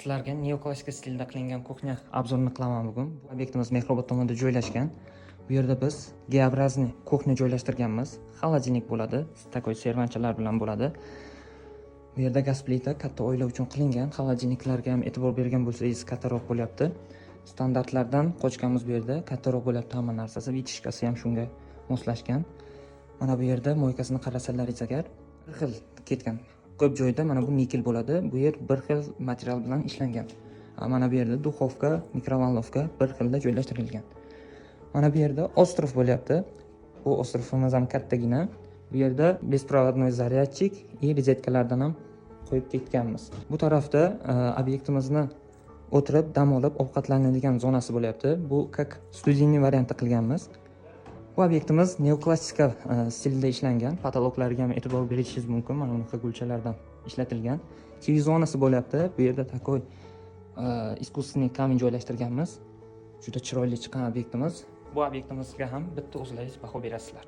Sizlarga neoklassik stilda qilingan kuxnya obzorini qilaman bugun. Bu obyektimiz Mehrobod tomonda joylashgan. Bu yerda biz G-образный kuxnya joylashtirganmiz. Xolodilnik bo'ladi, takoy servanchalar bilan bo'ladi. Bu yerda gaz plita katta oila uchun qilingan. Xolodilniklarga ham e'tibor bergan bo'lsangiz kattaroq bo'lyapti. Standartlardan qochganmiz bu yerda. Kattaroq bo'lyapti hamma narsasi. Vitishkasi ham shunga moslashgan. Mana bu yerda moykasini qarasalaringiz agar bir xil ketgan. Ko'p joyda mana bu nikel bo'ladi. Bu yer bir xil material bilan ishlangan. Mana bu yerda duxovka, mikrovalnovka bir xilda joylashtirilgan. Mana bu yerda ostrov bo'lyapti. Bu ostrovimiz ham kattagina. Bu yerda беспроводной zaryadchik и rozetkalardan ham qo'yib ketganmiz. Bu tarafda obyektimizni o'tirib, dam olib, ovqatlanadigan zonasi bo'lyapti. Bu как studiyniy variantda qilganmiz. Bu obyektimiz neoklassika stilda ishlangan. Patologlarga ham e'tibor berishingiz mumkin. Mana bunaqa gulchalardan ishlatilgan. TV zonasi bo'lyapti. Bu yerda takoy искусственный kamin joylashtirganmiz. Juda chiroyli chiqqan obyektimiz. Bu obyektimizga ham bitta o'zlaringiz baho berasizlar.